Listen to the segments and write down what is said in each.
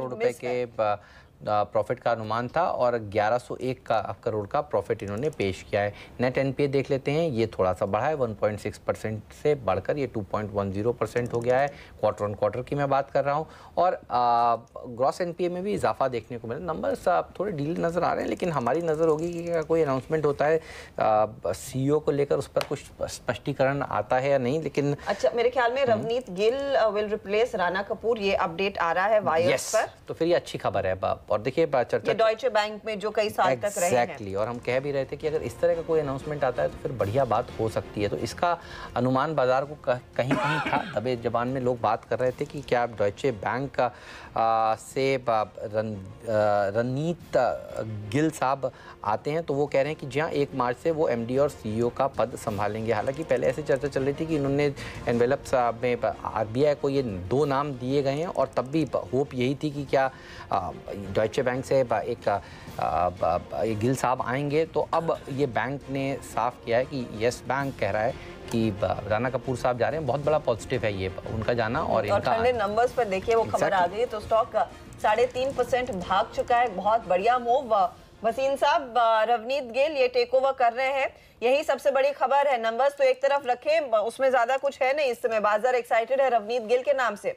करोड़ रुपए के प्रॉफिट का अनुमान था और 1101 करोड़ का प्रॉफिट इन्होंने पेश किया है। नेट एनपीए देख लेते हैं, ये थोड़ा सा बढ़ा है, 1.6% से बढ़कर ये 2.10% हो गया है। क्वार्टर ऑन क्वार्टर की मैं बात कर रहा हूँ। और ग्रॉस एनपीए में भी इजाफा देखने को मिला। नंबर्स थोड़े ढीले नज़र आ रहे हैं, लेकिन हमारी नज़र होगी कि क्या कोई अनाउंसमेंट होता है सीईओ को लेकर, उस पर कुछ स्पष्टीकरण आता है या नहीं। लेकिन अच्छा, मेरे ख्याल में रवनीत गिल विल रिप्लेस राणा कपूर, ये अपडेट आ रहा है वायर्स पर, तो फिर ये अच्छी खबर है। और देखिए चर्चा डॉयचे बैंक में जो कई साल तक रहे हैं। और हम कह भी रहे थे कि अगर इस तरह का कोई अनाउंसमेंट आता है तो फिर बढ़िया बात हो सकती है। तो इसका अनुमान बाजार को कहीं कहीं था, दबे जबान में लोग बात कर रहे थे कि क्या डॉयचे बैंक से रवनीत गिल साहब आते हैं, तो वो कह रहे हैं कि जी हाँ, 1 मार्च से वो एमडी और सीईओ का पद संभालेंगे। हालांकि पहले ऐसी चर्चा चल रही थी कि इन्होंने एनवेलप में आरबीआई को ये 2 नाम दिए गए हैं और तब भी होप यही थी कि क्या डॉयचे बैंक से एक गिल साहब आएंगे। तो अब ये बैंक ने साफ किया है कि यस बैंक कह रहा है कि राणा कपूर साहब जा रहे हैं। बहुत बड़ा पॉजिटिव है ये उनका जाना। और इनका ठंडे नंबर्स पर देखिए वो खबर आ गई तो स्टॉक 3.5% भाग चुका है। बहुत बढ़िया मूव वसीम साहब। रवनीत गिल ये टेक ओवर कर रहे हैं, यही सबसे बड़ी खबर है। नंबर्स तो एक तरफ रखें, उसमें ज्यादा कुछ है नहीं इस समय। बाजार एक्साइटेड है रवनीत गिल के नाम से।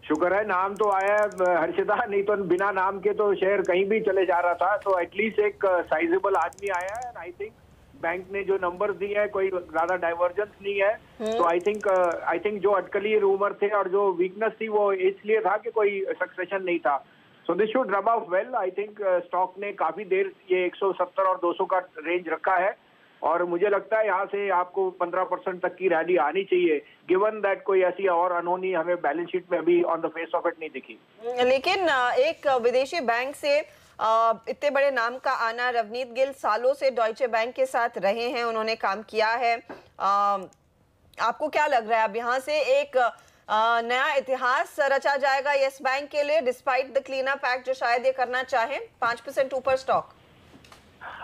शुक्र है नाम तो आया है हर्षिता, नहीं तो बिना नाम के तो शेयर कहीं भी चले जा रहा था। तो एटलीस्ट एक साइजेबल आदमी आया है। आई थिंक बैंक ने जो नंबर्स दिए हैं कोई ज्यादा डाइवर्जेंस नहीं है। तो आई थिंक जो अटकली रूमर थे और जो वीकनेस थी वो इसलिए था कि कोई सक्सेशन नहीं था। So this should rub off well. I think stock ने काफी देर ये 170 और 200 का रेंज रखा है और मुझे लगता है यहाँ से आपको 15% तक की रैली आनी चाहिए, गिवन दैट कोई ऐसी और अनहोनी हमें बैलेंस शीट में अभी on the face of it नहीं दिखी। लेकिन एक विदेशी बैंक से इतने बड़े नाम का आना, रवनीत गिल सालों से डॉयचे बैंक के साथ रहे हैं, उन्होंने काम किया है। आपको क्या लग रहा है अब यहाँ से एक नया इतिहास रचा जाएगा यस बैंक के लिए, despite the clean up act जो शायद ये करना चाहे? 5% ऊपर stock.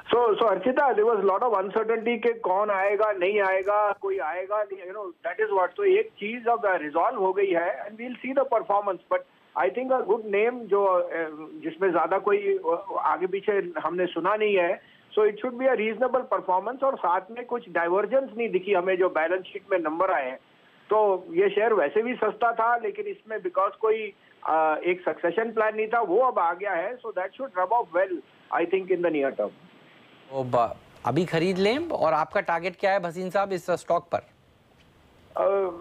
So Archita, there was lot of uncertainty के कौन आएगा नहीं आएगा, कोई आएगा नहीं, you know that is what। तो एक चीज अब रिजॉल्व हो गई है and we'll see the performance, but I think a good name जो जिसमें ज्यादा कोई आगे पीछे हमने सुना नहीं है, so it should be a reasonable performance। और साथ में कुछ डाइवर्जेंस नहीं दिखी हमें जो बैलेंस शीट में नंबर आए हैं। तो ये शेयर वैसे भी सस्ता था, लेकिन इसमें बिकॉज कोई एक सक्सेशन प्लान नहीं था, वो अब आ गया है। So that should rub off well I think in the near term. तो अभी खरीद लें। और आपका टारगेट क्या है भसीन साहब इस स्टॉक पर?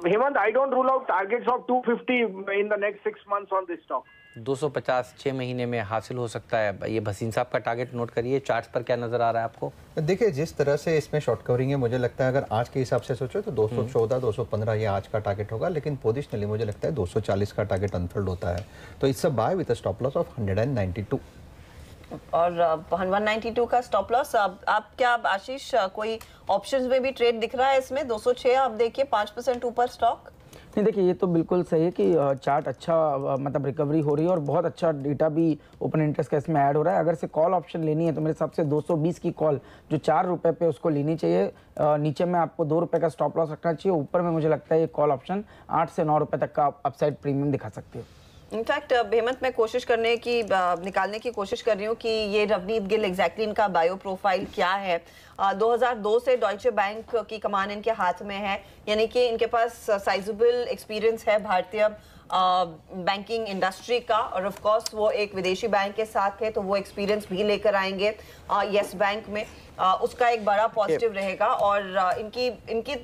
Hemant, I don't rule out targets of 250 in the next 6 months on this stock. 250 6 महीने में हासिल हो सकता है। ये भसीन साहब का टारगेट नोट करिए। चार्ट्स पर क्या नजर आ रहा है आपको? देखिए, जिस तरह से इसमें शॉर्ट कवरिंग है, मुझे लगता है अगर आज के हिसाब से सोचो तो 214 215 ये आज का टारगेट होगा, लेकिन पोजिशनली मुझे लगता है 240 का टारगेट अनफोल्ड होता है। तो it's a buy with a stop loss of 192 और 192 का स्टॉप लॉस। आप क्या आशीष कोई ऑप्शंस में भी ट्रेड दिख रहा है इसमें? 206 आप देखिए, 5% ऊपर स्टॉक। नहीं, देखिए ये तो बिल्कुल सही है कि चार्ट अच्छा मतलब रिकवरी हो रही है और बहुत अच्छा डेटा भी ओपन इंटरेस्ट का इसमें ऐड हो रहा है। अगर से कॉल ऑप्शन लेनी है तो मेरे हिसाब से 220 की कॉल जो 4 रुपये पे उसको लेनी चाहिए। नीचे में आपको 2 रुपये का स्टॉप लॉस रखना चाहिए। ऊपर में मुझे लगता है ये कॉल ऑप्शन 8 से 9 रुपये तक का अपसाइड प्रीमियम दिखा सकती है। इनफैक्ट हेमंत, मैं कोशिश करने की निकालने की कोशिश कर रही हूँ कि ये रवनीत गिल एग्जैक्टली इनका बायो प्रोफाइल क्या है। 2002 से डॉयचे बैंक की कमान इनके हाथ में है, यानी कि इनके पास साइजेबल एक्सपीरियंस है भारतीय बैंकिंग इंडस्ट्री का। और ऑफ कोर्स वो एक विदेशी बैंक के साथ है, तो वो एक्सपीरियंस भी लेकर आएंगे यस बैंक में। उसका एक बड़ा पॉजिटिव रहेगा। और इनकी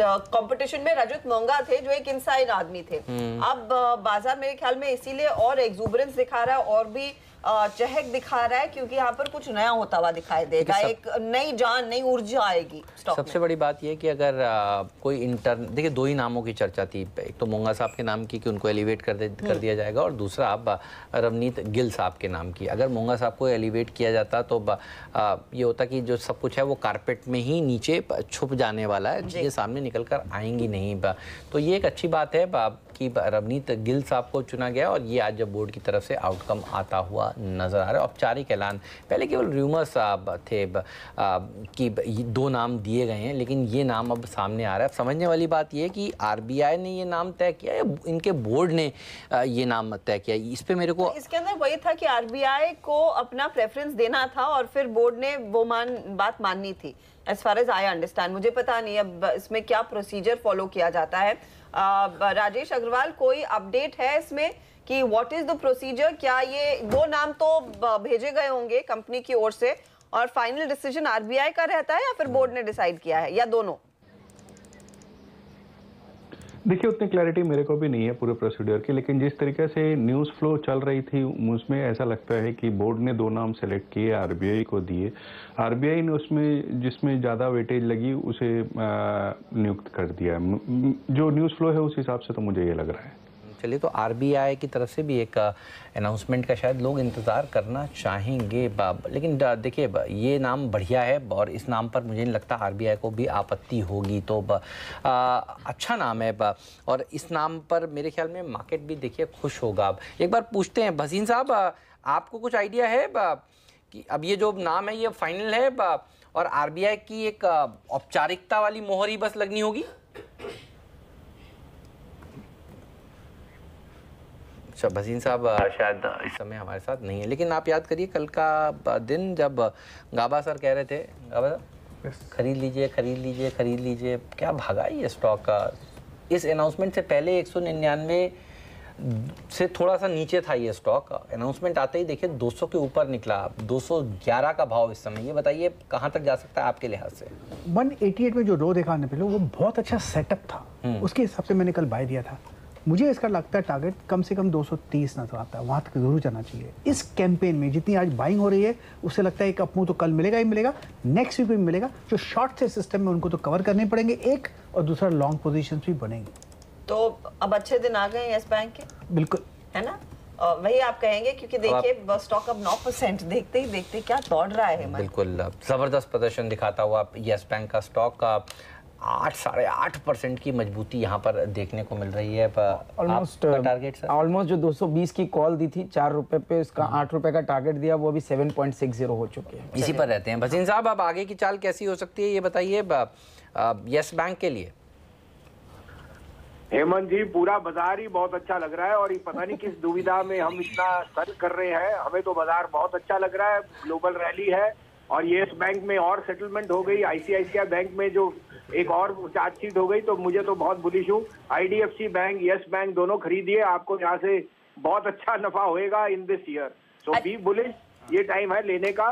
कंपटीशन में रजत मोंगा थे जो एक इनसाइड आदमी थे। अब बाजार मेरे ख्याल में इसीलिए और एक्सुबरेंस दिखा रहा है और भी चहक दिखा रहा है, क्योंकि यहाँ पर कुछ नया होता हुआ दिखाई देगा, एक नई जान, नई ऊर्जा आएगी स्टॉक में। सबसे बड़ी बात यह है कि अगर कोई देखिए 2 ही नामों की चर्चा थी। एक तो मोंगा साहब के नाम की कि उनको एलिवेट कर दिया जाएगा, और दूसरा अब रवनीत गिल साहब के नाम की। अगर मोंगा साहब को एलिवेट किया जाता तो ये होता कि जो सब कुछ है वो कारपेट में ही नीचे छुप जाने वाला है, चीज़ें सामने निकल कर आएंगी नहीं। तो ये एक अच्छी बात है कि कि रवनीत गिल साहब को चुना गया और ये आज जब बोर्ड की तरफ से आउटकम आता हुआ नजर आ रहा है। औपचारिक ऐलान, पहले केवल रूमर्स थे कि 2 नाम दिए गए हैं, लेकिन ये नाम अब सामने आ रहा है। अब समझने वाली बात ये है कि आरबीआई ने ये नाम तय किया या इनके बोर्ड ने ये नाम तय किया, इस पे मेरे को तो इसके अंदर वही था कि आरबीआई को अपना प्रेफरेंस देना था और फिर बोर्ड ने वो बात माननी थी, as far as I understand. मुझे पता नहीं अब इसमें क्या प्रोसीजर फॉलो किया जाता है। राजेश अग्रवाल, कोई अपडेट है इसमें कि व्हाट इज द प्रोसीजर? क्या ये 2 नाम तो भेजे गए होंगे कंपनी की ओर से और फाइनल डिसीजन आरबीआई का रहता है या फिर बोर्ड ने डिसाइड किया है, या दोनों? देखिए, उतनी क्लैरिटी मेरे को भी नहीं है पूरे प्रोसीड्यूर की, लेकिन जिस तरीके से न्यूज़ फ्लो चल रही थी उसमें ऐसा लगता है कि बोर्ड ने 2 नाम सेलेक्ट किए, आरबीआई को दिए। आरबीआई ने उसमें जिसमें ज़्यादा वेटेज लगी उसे नियुक्त कर दिया। जो न्यूज़ फ्लो है उस हिसाब से तो मुझे ये लग रहा है। चलिए, तो आरबीआई की तरफ से भी एक अनाउंसमेंट का शायद लोग इंतज़ार करना चाहेंगे। लेकिन देखिए, ये नाम बढ़िया है और इस नाम पर मुझे नहीं लगता आरबीआई को भी आपत्ति होगी, तो अच्छा नाम है और इस नाम पर मेरे ख्याल में मार्केट भी देखिए खुश होगा। अब एक बार पूछते हैं भसीन साहब, आपको कुछ आइडिया है कि अब ये जो नाम है ये फाइनल है और आरबीआई की एक औपचारिकता वाली मोहर ही बस लगनी होगी? अच्छा, भसीन साहब शायद इस समय हमारे साथ नहीं है, लेकिन आप याद करिए कल का दिन जब गाबा सर कह रहे थे, गाबा सर खरीद लीजिए खरीद लीजिए खरीद लीजिए, क्या भागा ये स्टॉक का। इस अनाउंसमेंट से पहले 199 से थोड़ा सा नीचे था ये स्टॉक, अनाउंसमेंट आते ही देखिए 200 के ऊपर निकला, 211 का भाव इस समय। ये बताइए कहाँ तक जा सकता है आपके लिहाज से? 188 में जो रो देखा हमने पहले, वो बहुत अच्छा सेटअप था, उसके हिसाब से मैंने कल बाय दिया था। मुझे इसका लगता है टारगेट कम से कम 230 नजर आता है, वहाँ तक जरूर जाना चाहिए। इस कैंपेन में जितनी आज बाइंग हो रही है उससे लगता है एक अपमूव तो कल मिलेगा ही मिलेगा, नेक्स्ट वीक भी मिलेगा। जो शॉर्ट से सिस्टम में उनको तो कवर करने पड़ेंगे एक, और दूसरा लॉन्ग पोजीशन भी बनेंगे। तो अब अच्छे दिन आ गए यस बैंक के, बिल्कुल, है ना? वही आप कहेंगे, क्योंकि देखिए स्टॉक अब 9% देखते ही देखते क्या दौड़ रहा है। बिल्कुल जबरदस्त प्रदर्शन दिखाता हुआ यस बैंक का स्टॉक का 8-8.5% की मजबूती यहाँ पर देखने को मिल रही है। ऑलमोस्ट टारगेट सर, ऑलमोस्ट जो 220 की कॉल दी थी 4 रुपए पे, उसका 8 रुपए का टारगेट दिया, वो अभी 7.60 हो चुके हैं। इसी पर रहते हैं। भसीन साहब, अब आगे की चाल कैसी हो सकती है ये बताइए यस बैंक के लिए? हेमंत जी, पूरा बाजार ही बहुत अच्छा लग रहा है और ये पता नहीं किस दुविधा में हम इतना सर्च कर रहे हैं। हमें तो बाजार बहुत अच्छा लग रहा है, ग्लोबल रैली है और येस बैंक में और सेटलमेंट हो गई, आईसीआईसीआई बैंक में जो एक और चार्जशीट हो गई, तो मुझे तो बहुत बुलिश हूँ। आईडीएफसी बैंक, येस बैंक दोनों खरीदिए, आपको यहाँ से बहुत अच्छा नफा होएगा in this year. So be bullish, ये टाइम है लेने का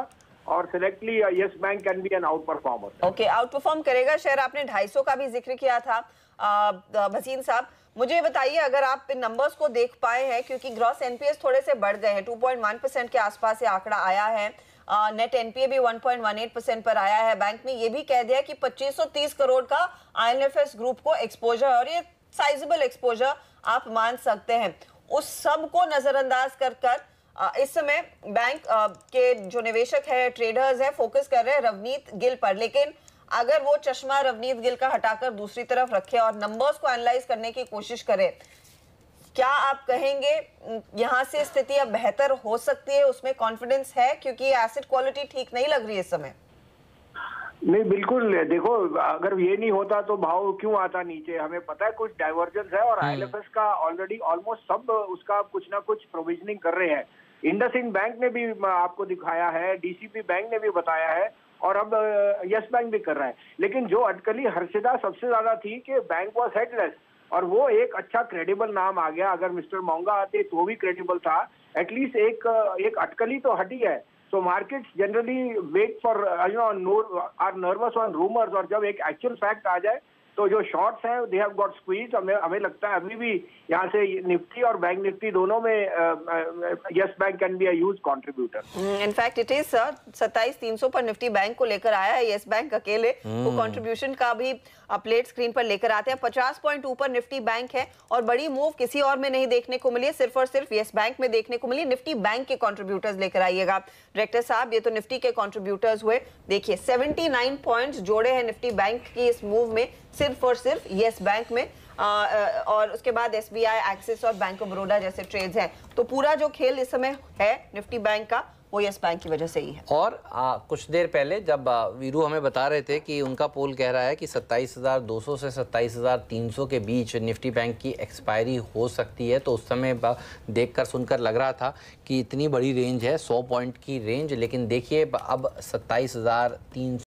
और selectively Yes Bank can be an outperformer. Okay, outperform करेगा शेयर। आपने 250 का भी जिक्र किया था भसीन साहब, मुझे बताइए अगर आप इन नंबर्स को देख पाए हैं, क्योंकि ग्रॉस एनपीएस थोड़े से बढ़ गए हैं, 2.1% के आसपास ये आंकड़ा आया है। नेट एनपीए भी 1.18% पर आया है। बैंक ने ये भी कह दिया कि 2530 करोड़ का आईएनएफएस ग्रुप को एक्सपोजर, और ये साइजेबल एक्सपोजर आप मान सकते हैं। उस सब को नजरअंदाज कर इस समय बैंक के जो निवेशक है, ट्रेडर्स है, फोकस कर रहे हैं रवनीत गिल पर। लेकिन अगर वो चश्मा रवनीत गिल का हटाकर दूसरी तरफ रखे और नंबर्स को एनालाइज करने की कोशिश करें, क्या आप कहेंगे यहाँ से स्थिति अब बेहतर हो सकती है? उसमें कॉन्फिडेंस है, क्योंकि एसेट क्वालिटी ठीक नहीं लग रही है इस समय। नहीं, बिल्कुल। देखो, अगर ये नहीं होता तो भाव क्यों आता नीचे? हमें पता है कुछ डाइवर्जेंस है और आईएलएफएस का ऑलरेडी ऑलमोस्ट सब उसका कुछ ना कुछ प्रोविजनिंग कर रहे हैं। इंडसइंड बैंक ने भी आपको दिखाया है, डीसीपी बैंक ने भी बताया है और अब यस बैंक भी कर रहा है। लेकिन जो अटकली हर्षिदा सबसे ज्यादा थी कि बैंक वॉज हेडलेस, और वो एक अच्छा क्रेडिबल नाम आ गया। अगर मिस्टर मोंगा आते तो भी क्रेडिबल था, एटलीस्ट एक अटकली तो हटी है। So markets generally wait for are nervous on rumours, और जब एक एक्चुअल फैक्ट आ जाए तो जो शॉर्ट्स हैं दे हैव गॉट स्क्वीज। हमें लगता है अभी भी यहाँ से निफ्टी और बैंक निफ्टी दोनों में yes bank can be a huge contributor. In fact it is 27300 पर निफ्टी बैंक को लेकर आया है, यस बैंक अकेले को कंट्रीब्यूशन का भी प्लेट स्क्रीन पर लेकर आते हैं। 50 पॉइंट ऊपर निफ्टी बैंक है और बड़ी मूव किसी और में नहीं देखने को मिली है, सिर्फ और सिर्फ यस बैंक में देखने को मिली। निफ्टी बैंक के कंट्रीब्यूटर्स लेकर आइएगा डायरेक्टर साहब। ये तो निफ्टी के कंट्रीब्यूटर्स हुए, देखिए 79 पॉइंट्स जोड़े हैं निफ्टी बैंक की इस मूव में, सिर्फ और सिर्फ यस बैंक में। और उसके बाद SBI, एक्सिस और बैंक ऑफ बड़ौदा जैसे ट्रेड्स हैं। तो पूरा जो खेल इस समय है निफ्टी बैंक का वो यस बैंक की वजह से ही है। और कुछ देर पहले जब वीरू हमें बता रहे थे कि उनका पोल कह रहा है कि 27,200 से 27,300 के बीच निफ्टी बैंक की एक्सपायरी हो सकती है, तो उस समय देखकर सुनकर लग रहा था कि इतनी बड़ी रेंज है, 100 पॉइंट की रेंज, लेकिन देखिए अब 27,300